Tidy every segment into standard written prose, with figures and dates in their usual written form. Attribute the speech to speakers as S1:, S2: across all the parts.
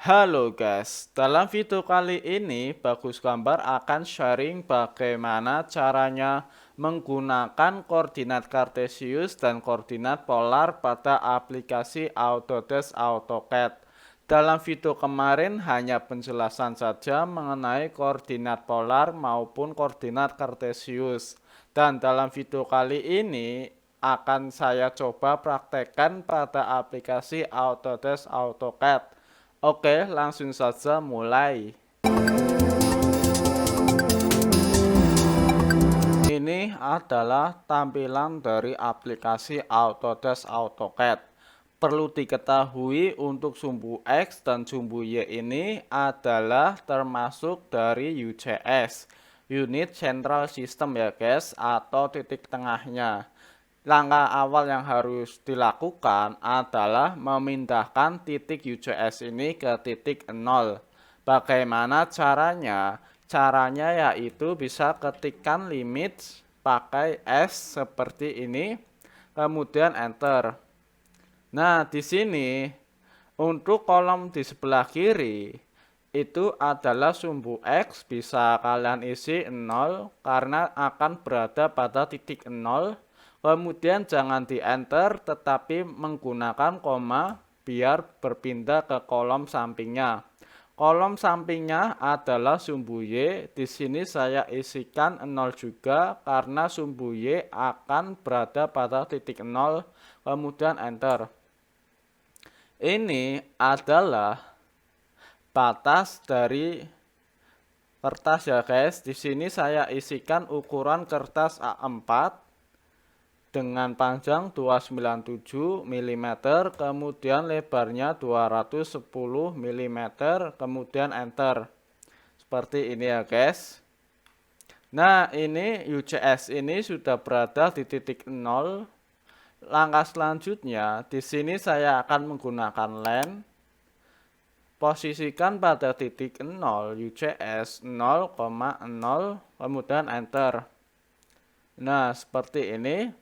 S1: Halo guys, dalam video kali ini Bagus Gambar akan sharing bagaimana caranya menggunakan koordinat kartesius dan koordinat polar pada aplikasi Autodesk AutoCAD. Dalam video kemarin hanya penjelasan saja mengenai koordinat polar maupun koordinat kartesius. Dan dalam video kali ini akan saya coba praktekkan pada aplikasi Autodesk AutoCAD. Oke, langsung saja mulai. Ini adalah tampilan dari aplikasi Autodesk AutoCAD. Perlu diketahui untuk sumbu X dan sumbu Y ini adalah termasuk dari UCS, Unit Central System ya guys, atau titik tengahnya. Langkah awal yang harus dilakukan adalah memindahkan titik UCS ini ke titik 0. Bagaimana caranya? Caranya yaitu bisa ketikkan limit pakai S seperti ini, kemudian enter. Nah, di sini untuk kolom di sebelah kiri itu adalah sumbu X, bisa kalian isi 0 karena akan berada pada titik 0. Kemudian jangan di enter tetapi menggunakan koma biar berpindah ke kolom sampingnya. Kolom sampingnya adalah sumbu Y. Di sini saya isikan 0 juga karena sumbu Y akan berada pada titik 0. Kemudian enter. Ini adalah batas dari kertas ya guys. Di sini saya isikan ukuran kertas A4 dengan panjang 297 mm, kemudian lebarnya 210 mm, kemudian enter. Seperti ini ya guys. Nah, ini UCS ini sudah berada di titik 0. Langkah selanjutnya, di sini saya akan menggunakan len. Posisikan pada titik 0 UCS 0,0, kemudian enter. Nah, seperti ini.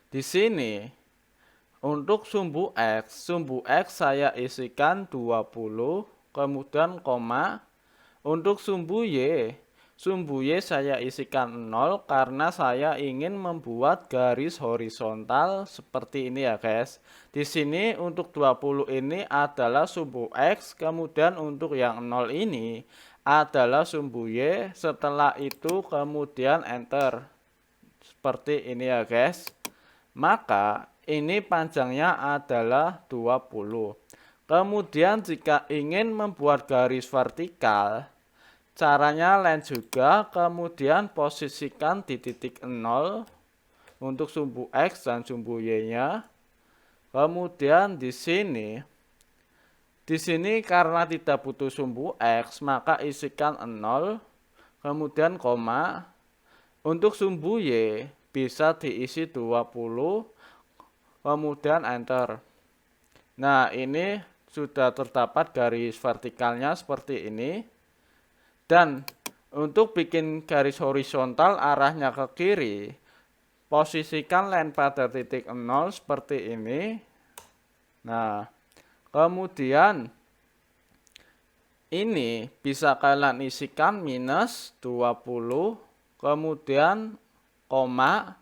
S1: Di sini untuk sumbu X saya isikan 20, kemudian koma. Untuk sumbu Y saya isikan 0 karena saya ingin membuat garis horizontal seperti ini ya guys. Di sini untuk 20 ini adalah sumbu X, kemudian untuk yang 0 ini adalah sumbu Y. Setelah itu kemudian enter. Seperti ini ya guys. Maka ini panjangnya adalah 20. Kemudian jika ingin membuat garis vertikal, caranya len juga, kemudian posisikan di titik 0 untuk sumbu X dan sumbu Y-nya. Kemudian di sini karena tidak butuh sumbu X, maka isikan 0, kemudian koma. Untuk sumbu Y bisa diisi 20, kemudian enter. Nah, ini sudah terdapat garis vertikalnya seperti ini. Dan untuk bikin garis horizontal arahnya ke kiri, posisikan len pada titik 0 seperti ini. Nah, kemudian ini bisa kalian isikan minus 20, kemudian koma.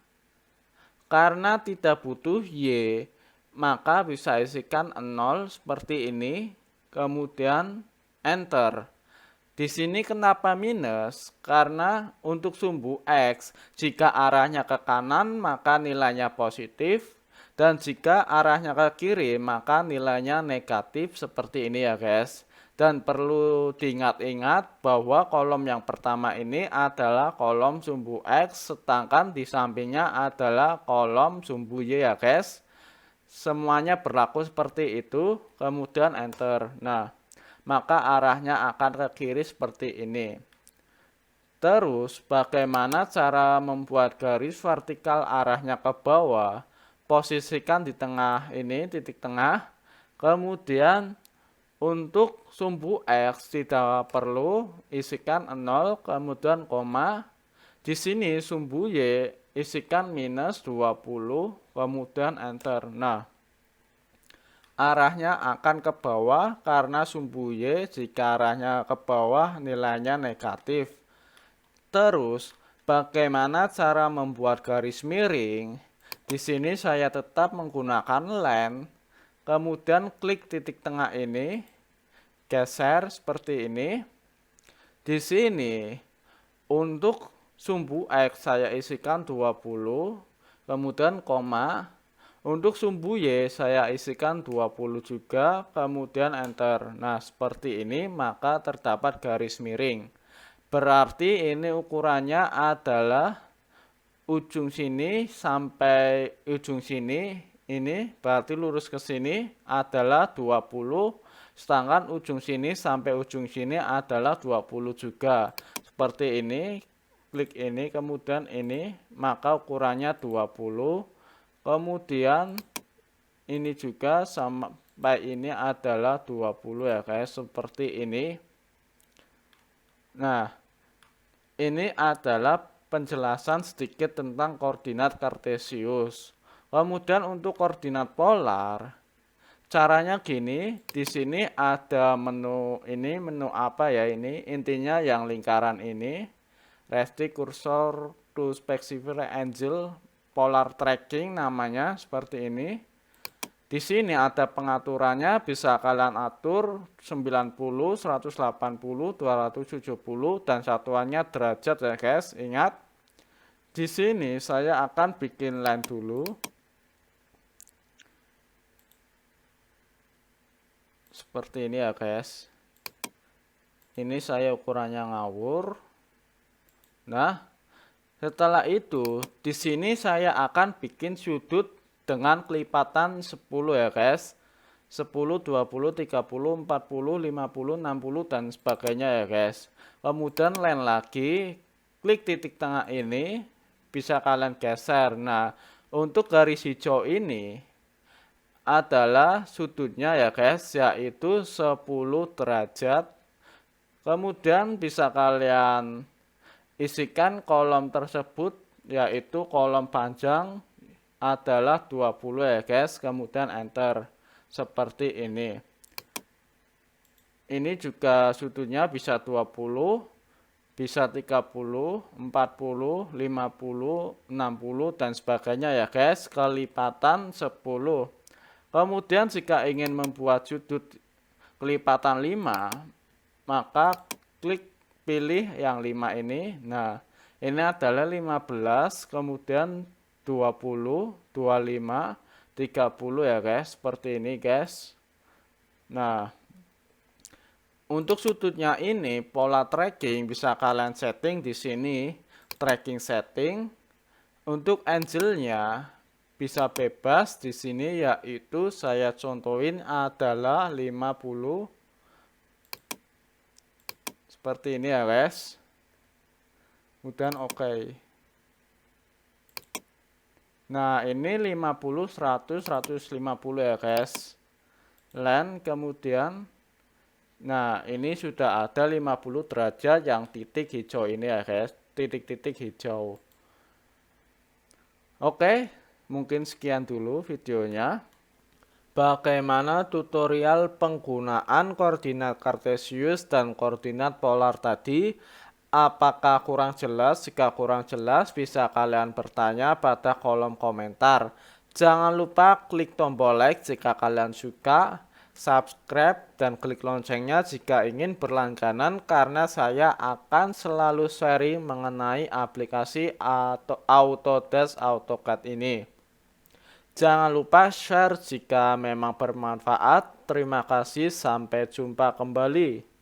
S1: Karena tidak butuh Y, maka bisa isikan 0 seperti ini, kemudian enter. Di sini kenapa minus? Karena untuk sumbu X, jika arahnya ke kanan maka nilainya positif, dan jika arahnya ke kiri maka nilainya negatif seperti ini ya guys. Dan perlu diingat-ingat bahwa kolom yang pertama ini adalah kolom sumbu X, sedangkan di sampingnya adalah kolom sumbu Y ya guys. Semuanya berlaku seperti itu, kemudian enter. Nah, maka arahnya akan ke kiri seperti ini. Terus, bagaimana cara membuat garis vertikal arahnya ke bawah? Posisikan di tengah ini, titik tengah. Kemudian untuk sumbu X tidak perlu isikan 0, kemudian koma. Di sini sumbu Y isikan minus 20, kemudian enter. Nah, arahnya akan ke bawah karena sumbu Y jika arahnya ke bawah nilainya negatif. Terus, bagaimana cara membuat garis miring? Di sini saya tetap menggunakan len, kemudian klik titik tengah ini, geser seperti ini. Di sini, untuk sumbu X saya isikan 20, kemudian koma. Untuk sumbu Y saya isikan 20 juga, kemudian enter. Nah, seperti ini maka terdapat garis miring. Berarti ini ukurannya adalah ujung sini sampai ujung sini. Ini berarti lurus ke sini adalah 20, sedangkan ujung sini sampai ujung sini adalah 20 juga. Seperti ini, klik ini, kemudian ini, maka ukurannya 20. Kemudian ini juga sampai ini adalah 20 ya guys, seperti ini. Nah, ini adalah penjelasan sedikit tentang koordinat kartesius. Kemudian untuk koordinat polar, caranya gini, di sini ada menu ini, menu apa ya ini? Intinya yang lingkaran ini, restrict cursor to specific angle polar tracking namanya seperti ini. Di sini ada pengaturannya, bisa kalian atur 90, 180, 270 dan satuannya derajat ya guys. Ingat, di sini saya akan bikin line dulu. Seperti ini ya guys. Ini saya ukurannya ngawur. Nah, setelah itu, di sini saya akan bikin sudut dengan kelipatan 10 ya guys. 10, 20, 30, 40, 50, 60, dan sebagainya ya guys. Kemudian lain lagi, klik titik tengah ini, bisa kalian geser. Nah, untuk garis hijau ini adalah sudutnya ya guys, yaitu 10 derajat. Kemudian bisa kalian isikan kolom tersebut, yaitu kolom panjang adalah 20 ya guys, kemudian enter seperti ini. Ini juga sudutnya bisa 20, bisa 30, 40, 50, 60 dan sebagainya ya guys, kelipatan 10. Kemudian jika ingin membuat sudut kelipatan 5, maka klik pilih yang 5 ini. Nah, ini adalah 15, kemudian 20, 25, 30 ya guys, seperti ini guys. Nah, untuk sudutnya ini pola tracking bisa kalian setting di sini, tracking setting. Untuk angle-nya bisa bebas di sini, yaitu saya contohin adalah 50. Seperti ini ya guys. Kemudian oke. Nah, ini 50, 100, 150 ya guys. Len, kemudian nah, ini sudah ada 50 derajat yang titik hijau ini ya guys. Titik-titik hijau. Oke, mungkin sekian dulu videonya. Bagaimana tutorial penggunaan koordinat kartesius dan koordinat polar tadi? Apakah kurang jelas? Jika kurang jelas, bisa kalian bertanya pada kolom komentar. Jangan lupa klik tombol like jika kalian suka, subscribe, dan klik loncengnya jika ingin berlangganan, karena saya akan selalu sharing mengenai aplikasi Autodesk AutoCAD ini. Jangan lupa share jika memang bermanfaat. Terima kasih, sampai jumpa kembali.